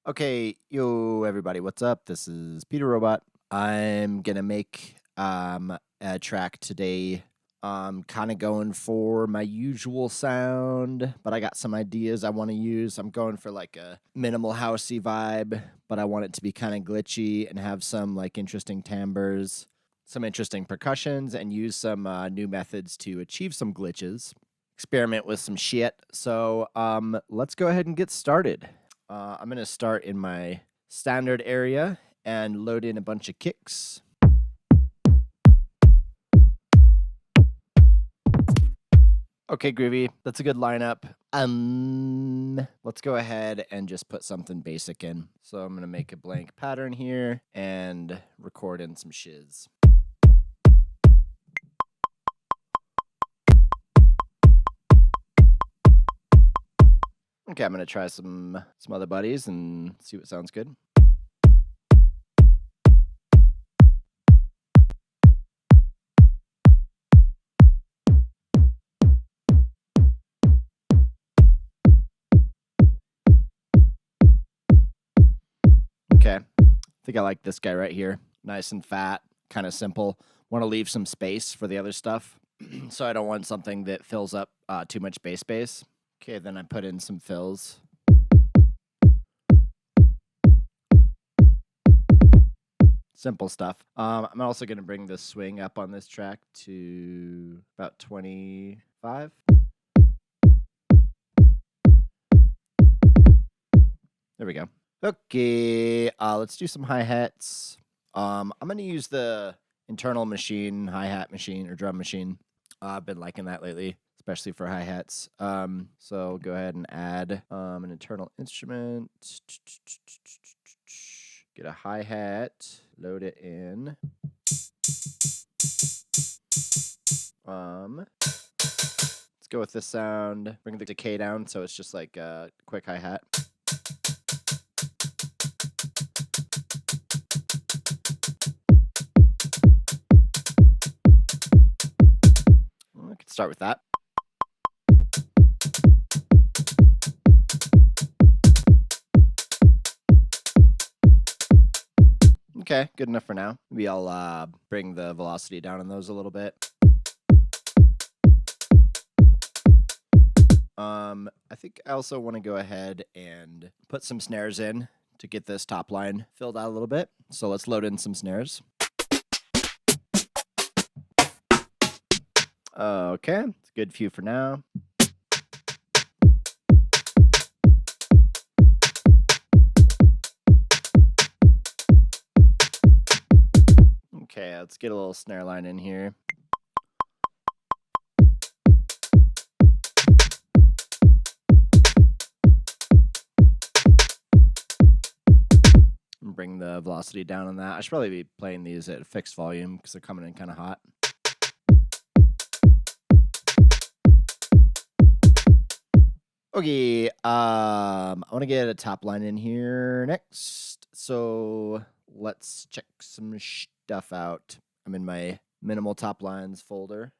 Okay, yo everybody, what's up? This is Peter Robot. I'm gonna make a track today. Kind of going for my usual sound, but I got some ideas I want to use. I'm going for like a minimal housey vibe, but I want it to be kind of glitchy and have some like interesting timbres, some interesting percussions, and use some new methods to achieve some glitches. Experiment with some shit. So let's go ahead and get started. I'm going to start in my standard area and load in a bunch of kicks. Okay, groovy. That's a good lineup. Let's go ahead and just put something basic in. So I'm going to make a blank pattern here and record in some shiz. Okay, I'm going to try some other buddies and see what sounds good. Okay, I think I like this guy right here. Nice and fat, kind of simple. Want to leave some space for the other stuff. So I don't want something that fills up too much bass space. Okay, then I put in some fills. Simple stuff. I'm also going to bring the swing up on this track to about 25. There we go. Okay, let's do some hi-hats. I'm going to use the internal machine, hi-hat machine, or drum machine. I've been liking that lately, especially for hi-hats. So go ahead and add an internal instrument. Get a hi-hat, load it in. Let's go with this sound. Bring the decay down so it's just like a quick hi-hat. I could start with that. Okay, good enough for now. Maybe I'll bring the velocity down on those a little bit. I think I also want to go ahead and put some snares in to get this top line filled out a little bit. So let's load in some snares. Okay, it's a good few for now. Okay, let's get a little snare line in here. And bring the velocity down on that. I should probably be playing these at fixed volume because they're coming in kind of hot. Okay, I want to get a top line in here next. So let's check some stuff out. I'm in my minimal top lines folder.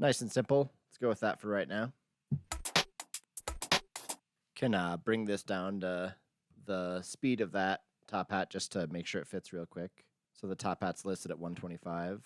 Nice and simple. Let's go with that for right now. Can bring this down to the speed of that top hat just to make sure it fits real quick. So the top hat's listed at 125.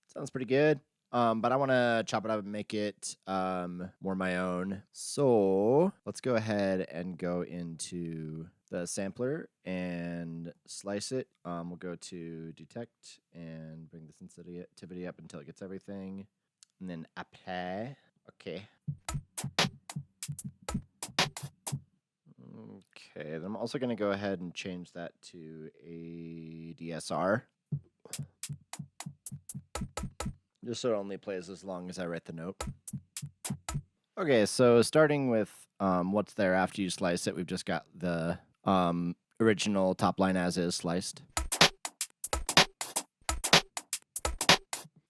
Sounds pretty good. But I want to chop it up and make it more my own. So let's go ahead and go into the sampler and slice it. We'll go to detect and bring the sensitivity up until it gets everything. And then apply. Okay. Okay, then I'm also going to go ahead and change that to a DSR. Just so it only plays as long as I write the note. Okay, so starting with what's there after you slice it, we've just got the original top line as is sliced.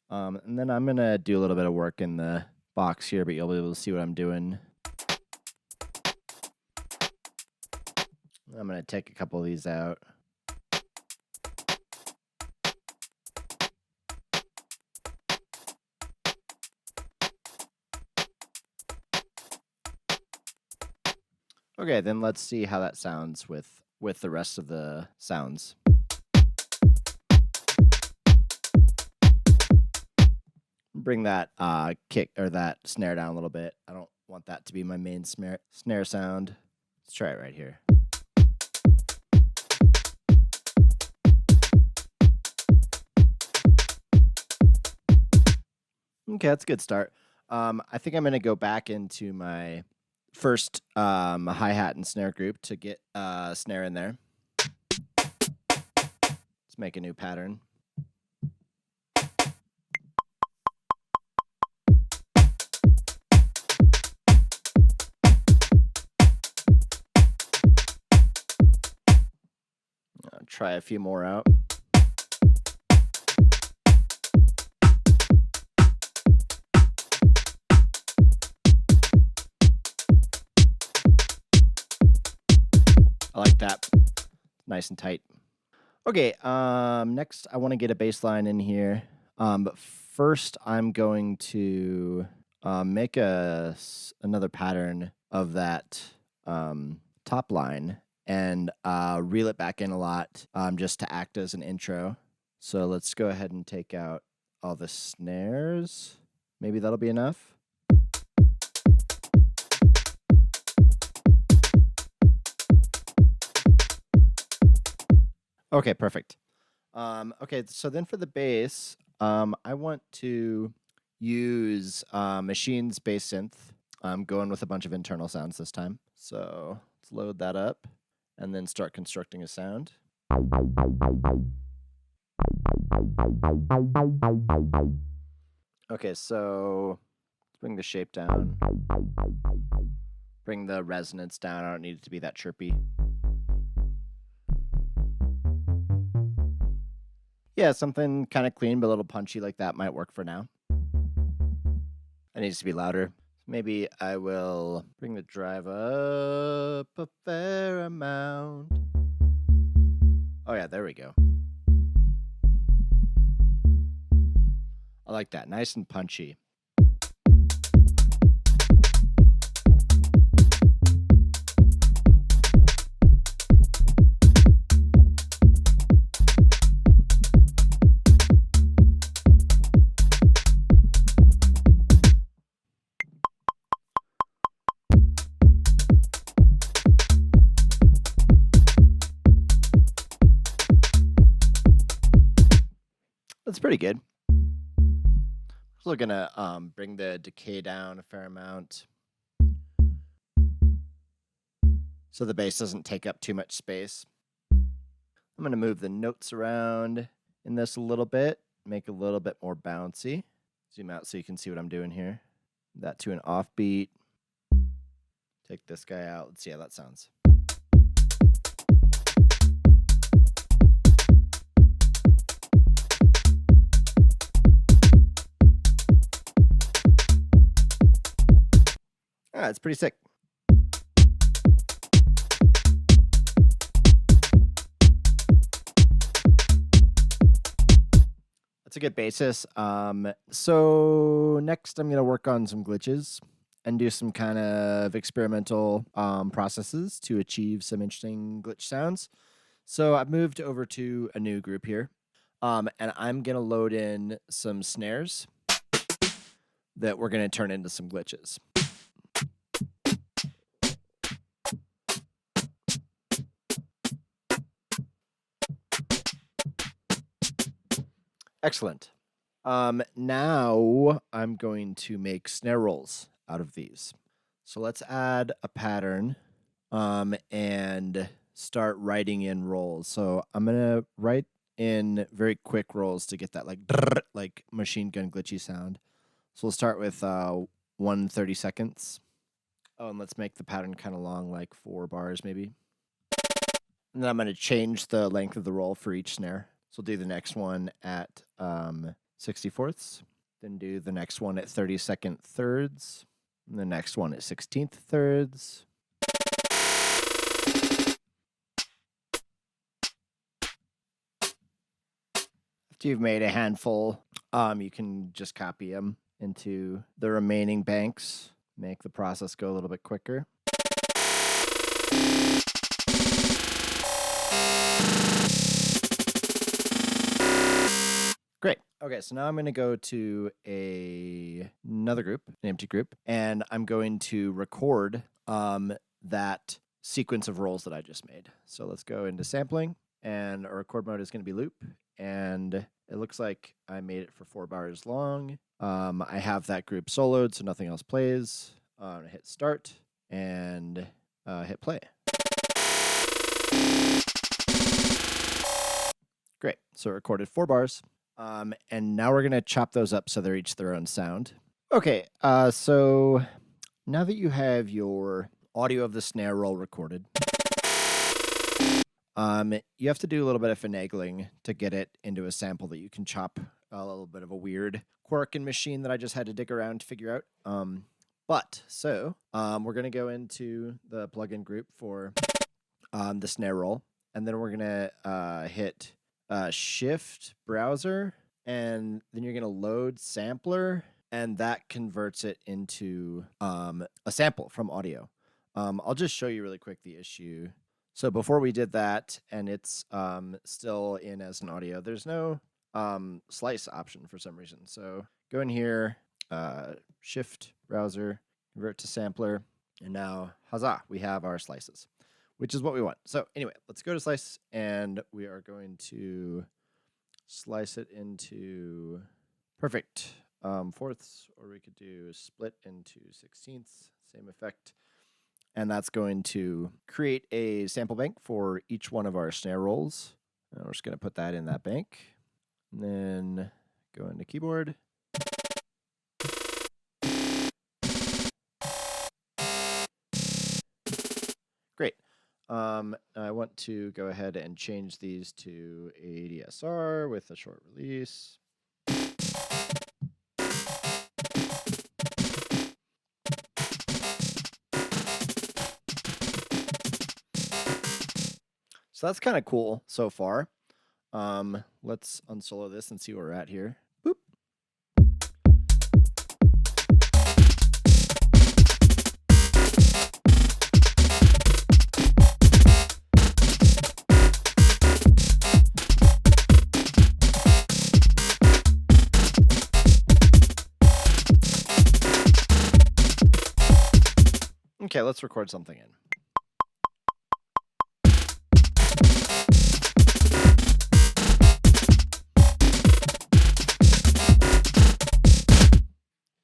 And then I'm going to do a little bit of work in the box here, but you'll be able to see what I'm doing. I'm going to take a couple of these out. Okay, then let's see how that sounds with the rest of the sounds. Bring that kick or that snare down a little bit. I don't want that to be my main snare sound. Let's try it right here. Okay, that's a good start. I think I'm going to go back into my first hi-hat and snare group to get snare in there. Let's make a new pattern. I'll try a few more out. I like that. Nice and tight. Okay, next I want to get a bass line in here. But first I'm going to make another pattern of that top line and reel it back in a lot just to act as an intro. So let's go ahead and take out all the snares. Maybe that'll be enough. Okay, perfect. Okay, so then for the bass, I want to use Machine's bass synth. I'm going with a bunch of internal sounds this time. So let's load that up and then start constructing a sound. Okay, so let's bring the shape down. Bring the resonance down. I don't need it to be that chirpy. Yeah, something kind of clean but a little punchy like that might work for now. It needs to be louder. Maybe I will bring the drive up a fair amount. Oh yeah, there we go. I like that. Nice and punchy. That's pretty good. We're gonna bring the decay down a fair amount so the bass doesn't take up too much space. I'm gonna move the notes around in this a little bit, make a little bit more bouncy. Zoom out so you can see what I'm doing here. That to an offbeat. Take this guy out. Let's see how that sounds. Ah, it's pretty sick. That's a good basis. So next I'm going to work on some glitches and do some kind of experimental processes to achieve some interesting glitch sounds. So I've moved over to a new group here, and I'm going to load in some snares that we're going to turn into some glitches. Excellent. Now I'm going to make snare rolls out of these. So let's add a pattern and start writing in rolls. So I'm going to write in very quick rolls to get that like machine gun glitchy sound. So we'll start with 1:30 seconds. Oh, and let's make the pattern kind of long, like 4 bars maybe. And then I'm going to change the length of the roll for each snare. So we'll do the next one at 64ths, then do the next one at 32nd thirds, and the next one at 16th thirds. After you've made a handful, you can just copy them into the remaining banks, make the process go a little bit quicker. Great. Okay, so now I'm going to go to another group, an empty group, and I'm going to record that sequence of rolls that I just made. So let's go into sampling, and our record mode is going to be loop, and it looks like I made it for 4 bars long. I have that group soloed, so nothing else plays. Hit start and hit play. Great. So it recorded 4 bars. And now we're going to chop those up so they're each their own sound. Okay, so now that you have your audio of the snare roll recorded, you have to do a little bit of finagling to get it into a sample that you can chop. A little bit of a weird quirk in Maschine that I just had to dig around to figure out. We're going to go into the plugin group for the snare roll, and then we're going to hit Shift Browser, and then you're going to load Sampler, and that converts it into a sample from audio. I'll just show you really quick the issue. So before we did that, and it's still in as an audio, there's no slice option for some reason. So go in here, Shift Browser, convert to Sampler, and now, huzzah, we have our slices, which is what we want. So anyway, let's go to slice, and we are going to slice it into perfect fourths, or we could do split into 16ths, same effect. And that's going to create a sample bank for each one of our snare rolls. And we're just going to put that in that bank. And then go into keyboard. Great. I want to go ahead and change these to ADSR with a short release. So that's kind of cool so far. Let's unsolo this and see where we're at here. Boop. Okay, let's record something in.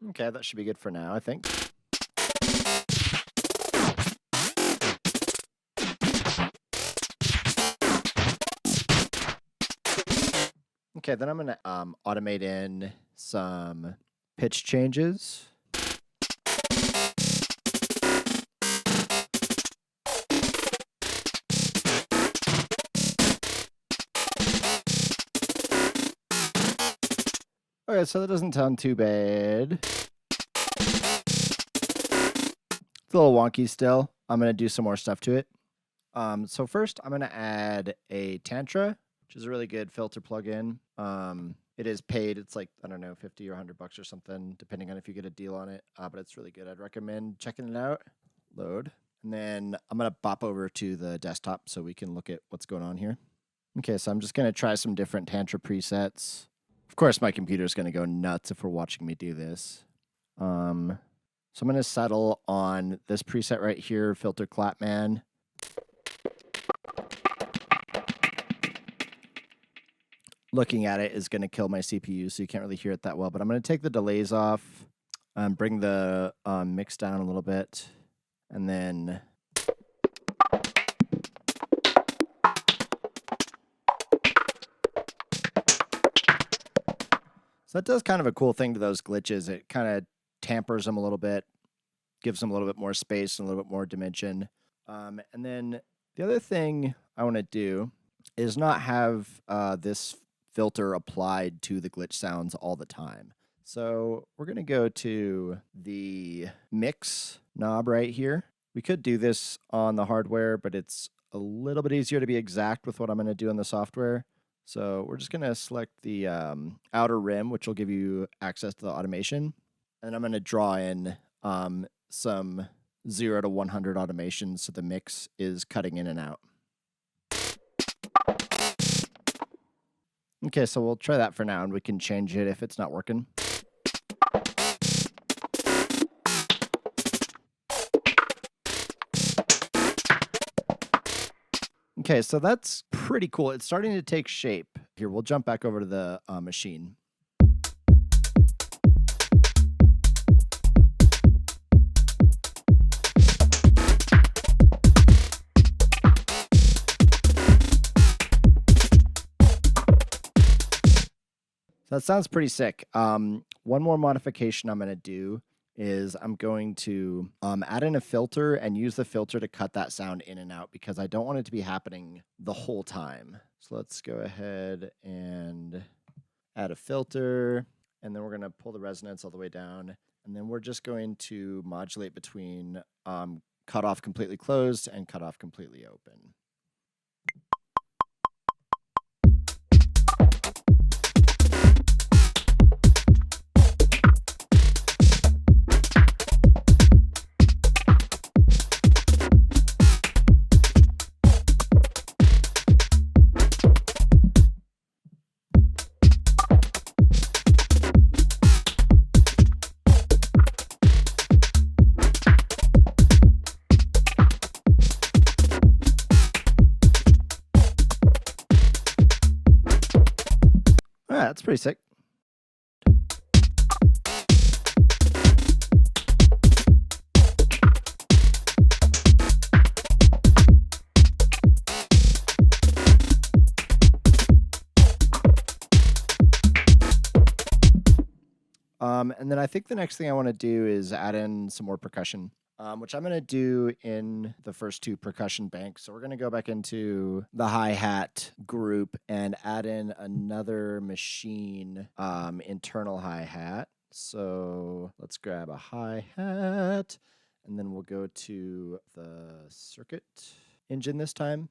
Okay, that should be good for now, I think. Okay, then I'm going to automate in some pitch changes. Okay, so that doesn't sound too bad. It's a little wonky still. I'm going to do some more stuff to it. So first, I'm going to add a Tantra, which is a really good filter plugin. It is paid. It's like, I don't know, 50 or 100 bucks or something, depending on if you get a deal on it. But it's really good. I'd recommend checking it out. Load. And then I'm going to bop over to the desktop so we can look at what's going on here. Okay, so I'm just going to try some different Tantra presets. Of course, my computer is going to go nuts if we're watching me do this. So I'm going to settle on this preset right here, Filter Clapman. Looking at it is going to kill my CPU, so you can't really hear it that well. But I'm going to take the delays off, bring the mix down a little bit, and then... So that does kind of a cool thing to those glitches. It kind of tampers them a little bit, gives them a little bit more space and a little bit more dimension. And then the other thing I want to do is not have this filter applied to the glitch sounds all the time. So we're going to go to the mix knob right here. We could do this on the hardware, but it's a little bit easier to be exact with what I'm going to do on the software. So we're just going to select the outer rim, which will give you access to the automation. And I'm going to draw in some 0 to 100 automation so the mix is cutting in and out. Okay, so we'll try that for now, and we can change it if it's not working. Okay, so that's pretty cool. It's starting to take shape. Here, we'll jump back over to the machine. So that sounds pretty sick. One more modification I'm going to do is I'm going to add in a filter and use the filter to cut that sound in and out because I don't want it to be happening the whole time. So let's go ahead and add a filter, and then we're going to pull the resonance all the way down, and then we're just going to modulate between cut off completely closed and cut off completely open. That's pretty sick. And then I think the next thing I want to do is add in some more percussion, which I'm going to do in the first two percussion banks. So we're going to go back into the hi-hat group and add in another machine internal hi-hat. So let's grab a hi-hat, and then we'll go to the circuit engine this time.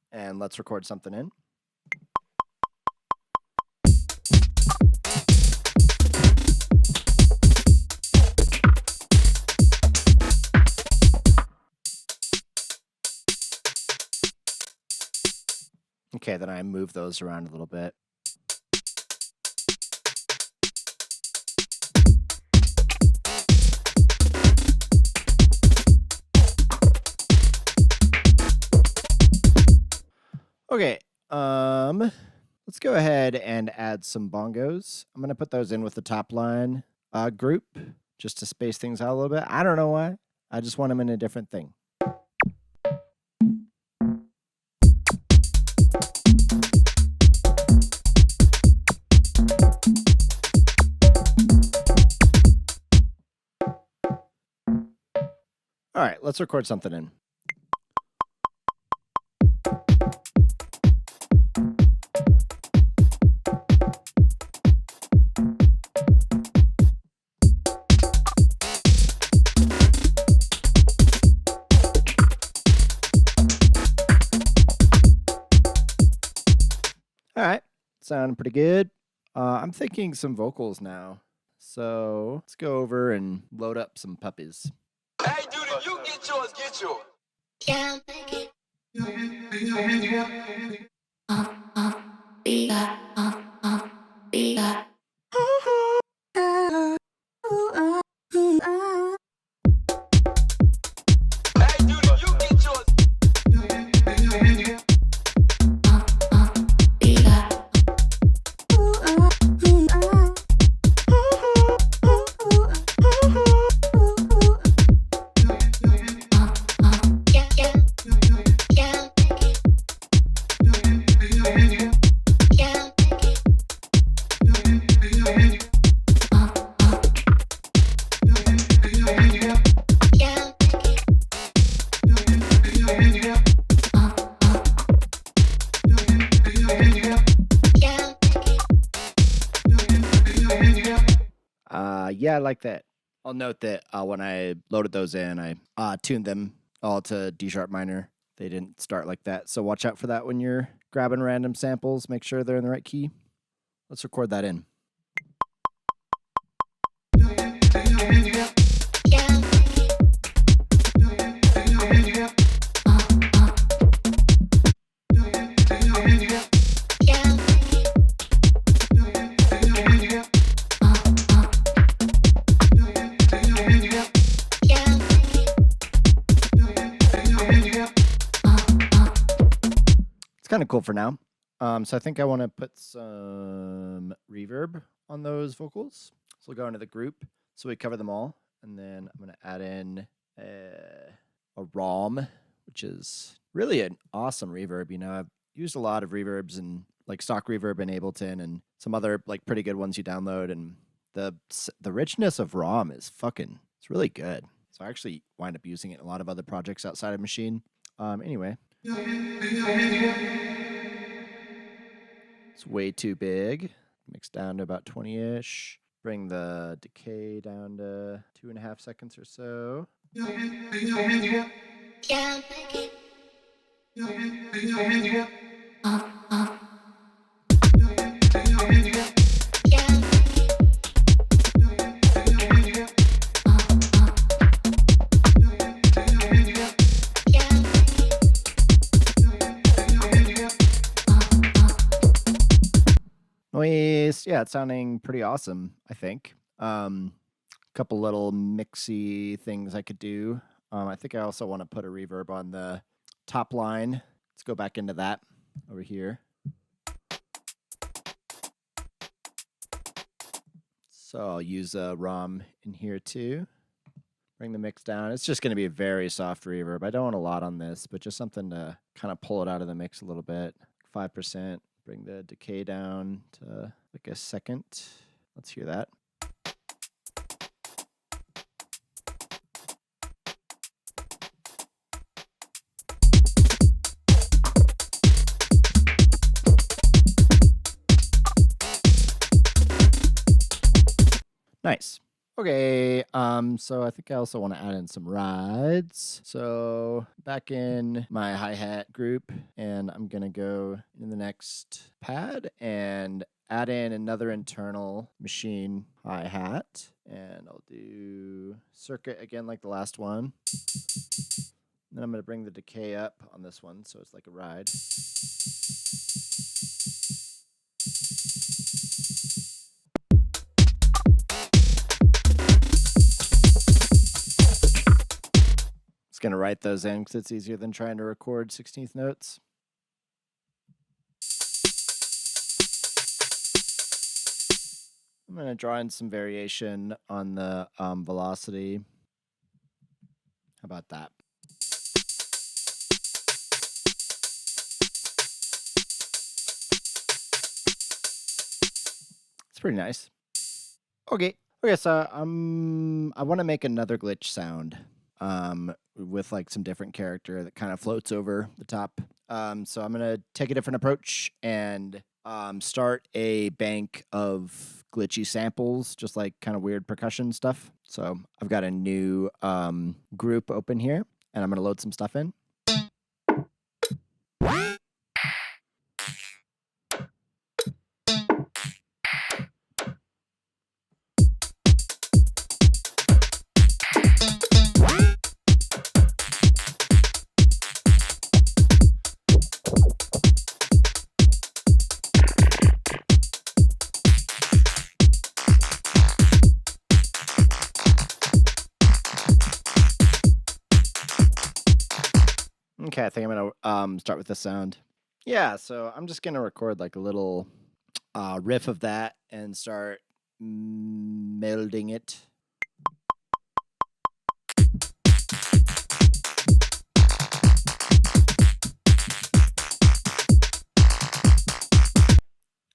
And let's record something in. Okay, then I move those around a little bit. Okay, let's go ahead and add some bongos. I'm going to put those in with the top line group just to space things out a little bit. I don't know why. I just want them in a different thing. All right, let's record something in. All right, sounding pretty good. I'm thinking some vocals now. So let's go over and load up some puppies. Hey, dude, if you get yours, get yours. Yeah, make Hey, dude, if you get yours. Yeah, I like that. I'll note that when I loaded those in, I tuned them all to D sharp minor. They didn't start like that. So watch out for that when you're grabbing random samples. Make sure they're in the right key. Let's record that in. It's kind of cool for now. So I think I want to put some reverb on those vocals. So we'll go into the group. So we cover them all. And then I'm going to add in a ROM, which is really an awesome reverb. You know, I've used a lot of reverbs and like stock reverb in Ableton and some other like pretty good ones you download. And the richness of ROM is it's really good. So I actually wind up using it in a lot of other projects outside of Maschine. Anyway. It's way too big. Mix down to about 20-ish. Bring the decay down to 2.5 seconds or so. Noise, yeah, it's sounding pretty awesome, I think. Couple little mixy things I could do. I think I also want to put a reverb on the top line. Let's go back into that over here. So I'll use a ROM in here too. Bring the mix down. It's just going to be a very soft reverb. I don't want a lot on this, but just something to kind of pull it out of the mix a little bit. 5%. Bring the decay down to like a second. Let's hear that. Nice. Okay, so I think I also want to add in some rides. So back in my hi-hat group, and I'm gonna go in the next pad and add in another internal Maschine hi-hat. And I'll do circuit again like the last one. Then I'm gonna bring the decay up on this one, so it's like a ride. Just going to write those in because it's easier than trying to record 16th notes. I'm going to draw in some variation on the velocity. How about that? It's pretty nice. Okay, so I want to make another glitch sound. With like some different character that kind of floats over the top. So I'm going to take a different approach and start a bank of glitchy samples, just like kind of weird percussion stuff. So I've got a new group open here, and I'm going to load some stuff in. Okay, I think I'm gonna start with the sound. Yeah, so I'm just gonna record like a little riff of that and start melding it.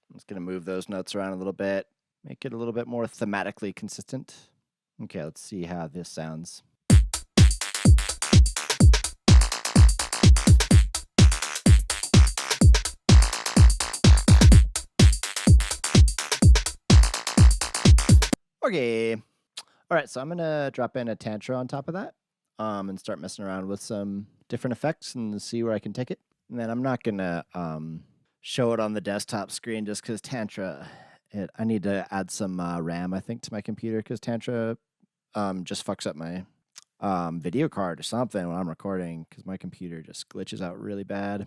I'm just gonna move those notes around a little bit, make it a little bit more thematically consistent. Okay, let's see how this sounds. Okay. All right, so I'm going to drop in a Tantra on top of that. and start messing around with some different effects and see where I can take it. And then I'm not gonna show it on the desktop screen just because Tantra. I need to add some RAM, I think, to my computer because Tantra just fucks up my video card or something when I'm recording because my computer just glitches out really bad.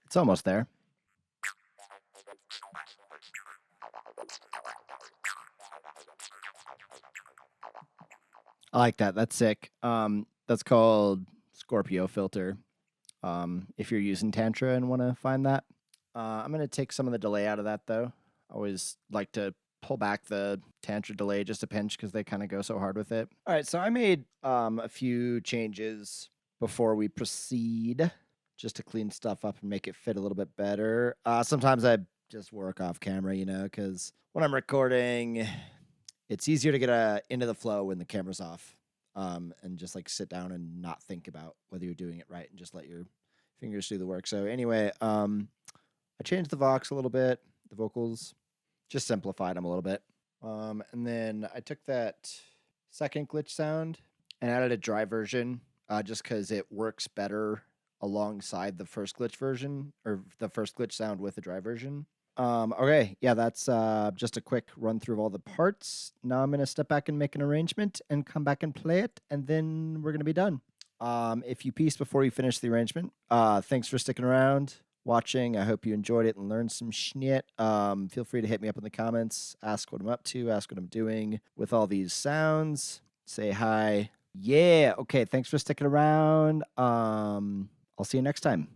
It's almost there. I like that. That's sick. That's called Scorpio filter. If you're using Tantra and want to find that. I'm going to take some of the delay out of that, though. I always like to pull back the Tantra delay just a pinch because they kind of go so hard with it. All right, so I made a few changes before we proceed just to clean stuff up and make it fit a little bit better. Sometimes I just work off camera, you know, because when I'm recording, it's easier to get into the flow when the camera's off and just like sit down and not think about whether you're doing it right and just let your fingers do the work. So anyway, I changed the Vox a little bit, the vocals, just simplified them a little bit. And then I took that second glitch sound and added a dry version just because it works better alongside the first glitch version or the first glitch sound with the dry version. Okay, yeah, that's just a quick run through of all the parts. Now I'm going to step back and make an arrangement and come back and play it, and then we're going to be done. If you piece before you finish the arrangement, thanks for sticking around, watching. I hope you enjoyed it and learned some shit. Feel free to hit me up in the comments, ask what I'm up to, ask what I'm doing with all these sounds, say hi. Yeah, okay, thanks for sticking around. I'll see you next time.